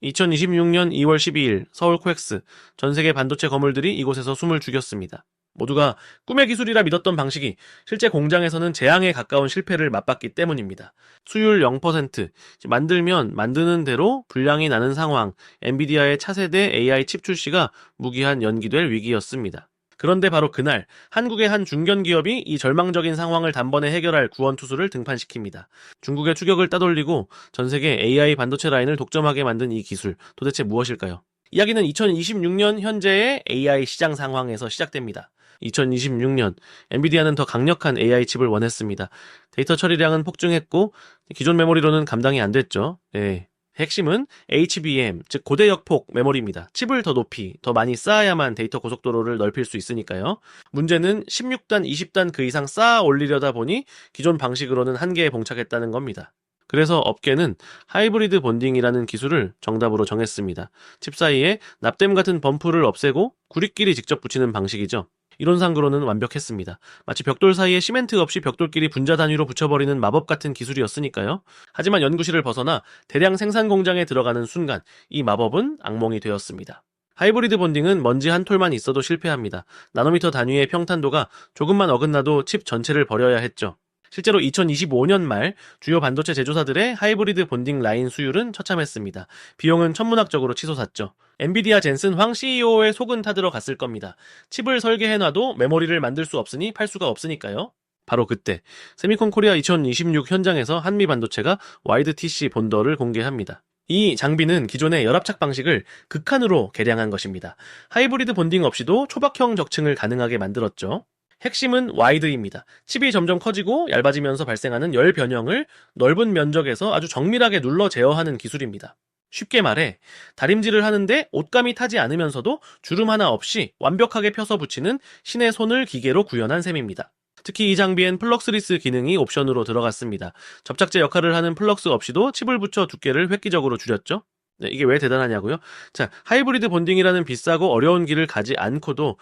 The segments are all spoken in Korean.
2026년 2월 12일 서울 코엑스, 전 세계 반도체 거물들이 이곳에서 숨을 죽였습니다. 모두가 꿈의 기술이라 믿었던 방식이 실제 공장에서는 재앙에 가까운 실패를 맛봤기 때문입니다. 수율 0%, 만들면 만드는 대로 불량이 나는 상황, 엔비디아의 차세대 AI 칩 출시가 무기한 연기될 위기였습니다. 그런데 바로 그날 한국의 한 중견기업이 이 절망적인 상황을 단번에 해결할 구원투수를 등판시킵니다. 중국의 추격을 따돌리고 전 세계 AI 반도체 라인을 독점하게 만든 이 기술, 도대체 무엇일까요? 이야기는 2026년 현재의 AI 시장 상황에서 시작됩니다. 2026년 엔비디아는 더 강력한 AI 칩을 원했습니다. 데이터 처리량은 폭증했고 기존 메모리로는 감당이 안 됐죠. 핵심은 HBM, 즉 고대역폭 메모리입니다. 칩을 더 높이, 더 많이 쌓아야만 데이터 고속도로를 넓힐 수 있으니까요. 문제는 16단, 20단 그 이상 쌓아 올리려다 보니 기존 방식으로는 한계에 봉착했다는 겁니다. 그래서 업계는 하이브리드 본딩이라는 기술을 정답으로 정했습니다. 칩 사이에 납땜 같은 범프를 없애고 구릿끼리 직접 붙이는 방식이죠. 이론상으로는 완벽했습니다. 마치 벽돌 사이에 시멘트 없이 벽돌끼리 분자 단위로 붙여버리는 마법 같은 기술이었으니까요. 하지만 연구실을 벗어나 대량 생산 공장에 들어가는 순간 이 마법은 악몽이 되었습니다. 하이브리드 본딩은 먼지 한 톨만 있어도 실패합니다. 나노미터 단위의 평탄도가 조금만 어긋나도 칩 전체를 버려야 했죠. 실제로 2025년 말 주요 반도체 제조사들의 하이브리드 본딩 라인 수율은 처참했습니다. 비용은 천문학적으로 치솟았죠. 엔비디아 젠슨 황 CEO의 속은 타들어 갔을 겁니다. 칩을 설계해놔도 메모리를 만들 수 없으니 팔 수가 없으니까요. 바로 그때 세미콘 코리아 2026 현장에서 한미 반도체가 와이드 TC 본더를 공개합니다. 이 장비는 기존의 열압착 방식을 극한으로 개량한 것입니다. 하이브리드 본딩 없이도 초박형 적층을 가능하게 만들었죠. 핵심은 와이드입니다. 칩이 점점 커지고 얇아지면서 발생하는 열 변형을 넓은 면적에서 아주 정밀하게 눌러 제어하는 기술입니다. 쉽게 말해 다림질을 하는데 옷감이 타지 않으면서도 주름 하나 없이 완벽하게 펴서 붙이는 신의 손을 기계로 구현한 셈입니다. 특히 이 장비엔 플럭스리스 기능이 옵션으로 들어갔습니다. 접착제 역할을 하는 플럭스 없이도 칩을 붙여 두께를 획기적으로 줄였죠. 이게 왜 대단하냐고요? 자, 하이브리드 본딩이라는 비싸고 어려운 길을 가지 않고도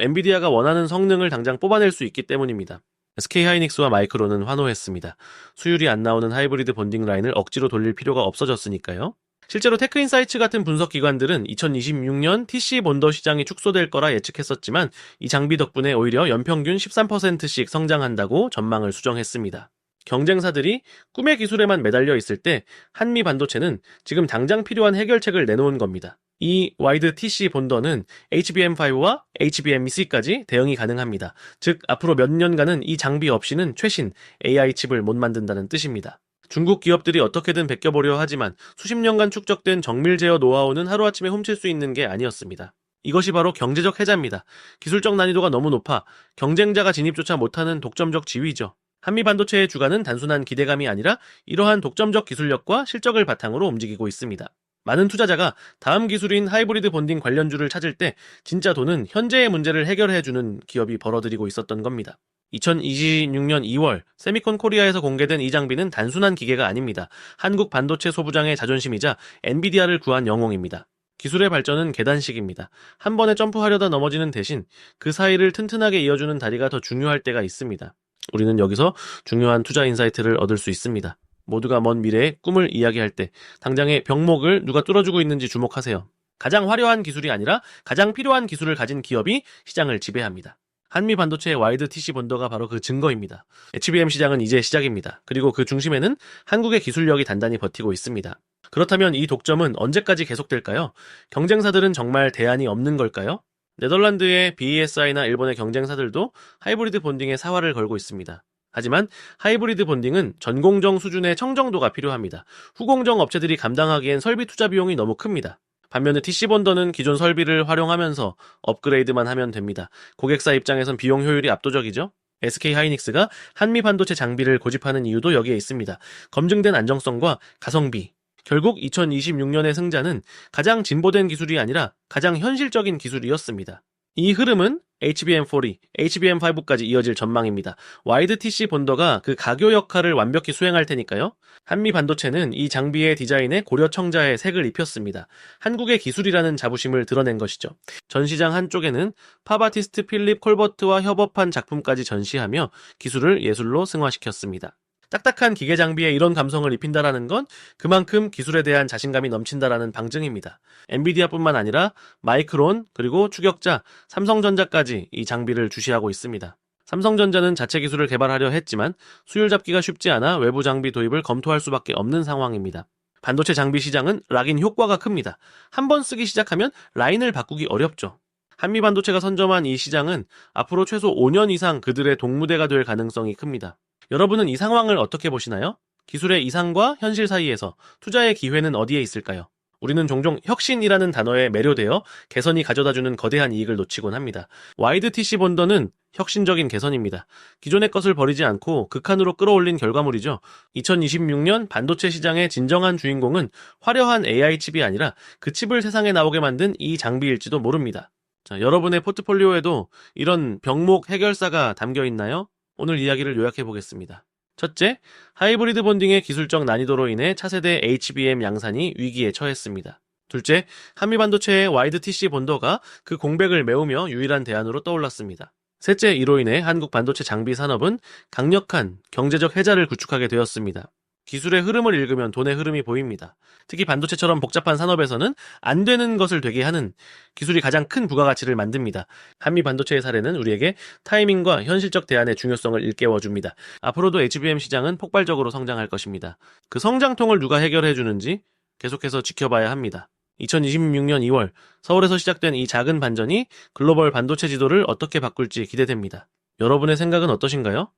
엔비디아가 원하는 성능을 당장 뽑아낼 수 있기 때문입니다. SK하이닉스와 마이크론은 환호했습니다. 수율이 안 나오는 하이브리드 본딩 라인을 억지로 돌릴 필요가 없어졌으니까요. 실제로 테크인사이츠 같은 분석 기관들은 2026년 TC 본더 시장이 축소될 거라 예측했었지만 이 장비 덕분에 오히려 연평균 13%씩 성장한다고 전망을 수정했습니다. 경쟁사들이 꿈의 기술에만 매달려 있을 때 한미 반도체는 지금 당장 필요한 해결책을 내놓은 겁니다. 이 와이드 TC 본더는 HBM5와 HBM2C까지 대응이 가능합니다. 즉 앞으로 몇 년간은 이 장비 없이는 최신 AI 칩을 못 만든다는 뜻입니다. 중국 기업들이 어떻게든 베껴보려 하지만 수십 년간 축적된 정밀 제어 노하우는 하루아침에 훔칠 수 있는 게 아니었습니다. 이것이 바로 경제적 해자입니다. 기술적 난이도가 너무 높아 경쟁자가 진입조차 못하는 독점적 지위죠. 한미 반도체의 주가는 단순한 기대감이 아니라 이러한 독점적 기술력과 실적을 바탕으로 움직이고 있습니다. 많은 투자자가 다음 기술인 하이브리드 본딩 관련주를 찾을 때 진짜 돈은 현재의 문제를 해결해주는 기업이 벌어들이고 있었던 겁니다. 2026년 2월 세미콘 코리아에서 공개된 이 장비는 단순한 기계가 아닙니다. 한국 반도체 소부장의 자존심이자 엔비디아를 구한 영웅입니다. 기술의 발전은 계단식입니다. 한 번에 점프하려다 넘어지는 대신 그 사이를 튼튼하게 이어주는 다리가 더 중요할 때가 있습니다. 우리는 여기서 중요한 투자 인사이트를 얻을 수 있습니다. 모두가 먼 미래의 꿈을 이야기할 때 당장의 병목을 누가 뚫어주고 있는지 주목하세요. 가장 화려한 기술이 아니라 가장 필요한 기술을 가진 기업이 시장을 지배합니다. 한미 반도체의 와이드 TC 본더가 바로 그 증거입니다. HBM 시장은 이제 시작입니다. 그리고 그 중심에는 한국의 기술력이 단단히 버티고 있습니다. 그렇다면 이 독점은 언제까지 계속될까요? 경쟁사들은 정말 대안이 없는 걸까요? 네덜란드의 BESI나 일본의 경쟁사들도 하이브리드 본딩에 사활을 걸고 있습니다. 하지만 하이브리드 본딩은 전공정 수준의 청정도가 필요합니다. 후공정 업체들이 감당하기엔 설비 투자 비용이 너무 큽니다. 반면에 TC 본더는 기존 설비를 활용하면서 업그레이드만 하면 됩니다. 고객사 입장에선 비용 효율이 압도적이죠? SK하이닉스가 한미 반도체 장비를 고집하는 이유도 여기에 있습니다. 검증된 안정성과 가성비. 결국 2026년의 승자는 가장 진보된 기술이 아니라 가장 현실적인 기술이었습니다. 이 흐름은 HBM4, HBM5까지 이어질 전망입니다. 와이드 TC 본더가 그 가교 역할을 완벽히 수행할 테니까요. 한미 반도체는 이 장비의 디자인에 고려 청자의 색을 입혔습니다. 한국의 기술이라는 자부심을 드러낸 것이죠. 전시장 한쪽에는 파바티스트 필립 콜버트와 협업한 작품까지 전시하며 기술을 예술로 승화시켰습니다. 딱딱한 기계 장비에 이런 감성을 입힌다라는 건 그만큼 기술에 대한 자신감이 넘친다라는 방증입니다. 엔비디아뿐만 아니라 마이크론, 그리고 추격자, 삼성전자까지 이 장비를 주시하고 있습니다. 삼성전자는 자체 기술을 개발하려 했지만 수율 잡기가 쉽지 않아 외부 장비 도입을 검토할 수밖에 없는 상황입니다. 반도체 장비 시장은 락인 효과가 큽니다. 한 번 쓰기 시작하면 라인을 바꾸기 어렵죠. 한미반도체가 선점한 이 시장은 앞으로 최소 5년 이상 그들의 동무대가 될 가능성이 큽니다. 여러분은 이 상황을 어떻게 보시나요? 기술의 이상과 현실 사이에서 투자의 기회는 어디에 있을까요? 우리는 종종 혁신이라는 단어에 매료되어 개선이 가져다주는 거대한 이익을 놓치곤 합니다. 와이드 TC 본더는 혁신적인 개선입니다. 기존의 것을 버리지 않고 극한으로 끌어올린 결과물이죠. 2026년 반도체 시장의 진정한 주인공은 화려한 AI 칩이 아니라 그 칩을 세상에 나오게 만든 이 장비일지도 모릅니다. 자, 여러분의 포트폴리오에도 이런 병목 해결사가 담겨 있나요? 오늘 이야기를 요약해 보겠습니다. 첫째, 하이브리드 본딩의 기술적 난이도로 인해 차세대 HBM 양산이 위기에 처했습니다. 둘째, 한미반도체의 와이드 TC 본더가 그 공백을 메우며 유일한 대안으로 떠올랐습니다. 셋째, 이로 인해 한국 반도체 장비 산업은 강력한 경제적 해자를 구축하게 되었습니다. 기술의 흐름을 읽으면 돈의 흐름이 보입니다. 특히 반도체처럼 복잡한 산업에서는 안 되는 것을 되게 하는 기술이 가장 큰 부가가치를 만듭니다. 한미 반도체의 사례는 우리에게 타이밍과 현실적 대안의 중요성을 일깨워줍니다. 앞으로도 HBM 시장은 폭발적으로 성장할 것입니다. 그 성장통을 누가 해결해 주는지 계속해서 지켜봐야 합니다. 2026년 2월 서울에서 시작된 이 작은 반전이 글로벌 반도체 지도를 어떻게 바꿀지 기대됩니다. 여러분의 생각은 어떠신가요?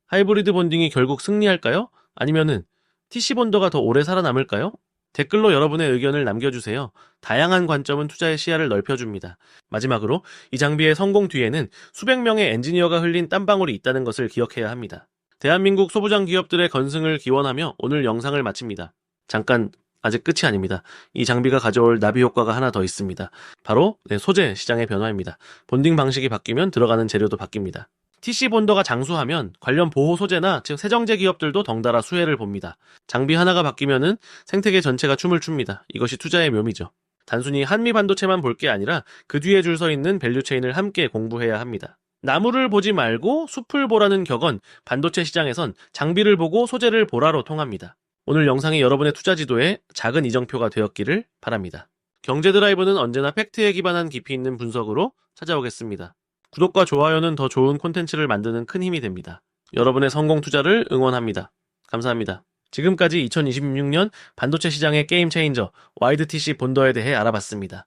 하이브리드 본딩이 결국 승리할까요? 아니면은 TC 본더가 더 오래 살아남을까요? 댓글로 여러분의 의견을 남겨주세요. 다양한 관점은 투자의 시야를 넓혀줍니다. 마지막으로 이 장비의 성공 뒤에는 수백 명의 엔지니어가 흘린 땀방울이 있다는 것을 기억해야 합니다. 대한민국 소부장 기업들의 건승을 기원하며 오늘 영상을 마칩니다. 잠깐, 아직 끝이 아닙니다. 이 장비가 가져올 나비 효과가 하나 더 있습니다. 바로 소재 시장의 변화입니다. 본딩 방식이 바뀌면 들어가는 재료도 바뀝니다. TC 본더가 장수하면 관련 보호 소재나 즉 세정제 기업들도 덩달아 수혜를 봅니다. 장비 하나가 바뀌면은 생태계 전체가 춤을 춥니다. 이것이 투자의 묘미죠. 단순히 한미 반도체만 볼 게 아니라 그 뒤에 줄 서 있는 밸류체인을 함께 공부해야 합니다. 나무를 보지 말고 숲을 보라는 격언, 반도체 시장에선 장비를 보고 소재를 보라로 통합니다. 오늘 영상이 여러분의 투자 지도에 작은 이정표가 되었기를 바랍니다. 경제 드라이브는 언제나 팩트에 기반한 깊이 있는 분석으로 찾아오겠습니다. 구독과 좋아요는 더 좋은 콘텐츠를 만드는 큰 힘이 됩니다. 여러분의 성공 투자를 응원합니다. 감사합니다. 지금까지 2026년 반도체 시장의 게임 체인저 와이드 TC 본더에 대해 알아봤습니다.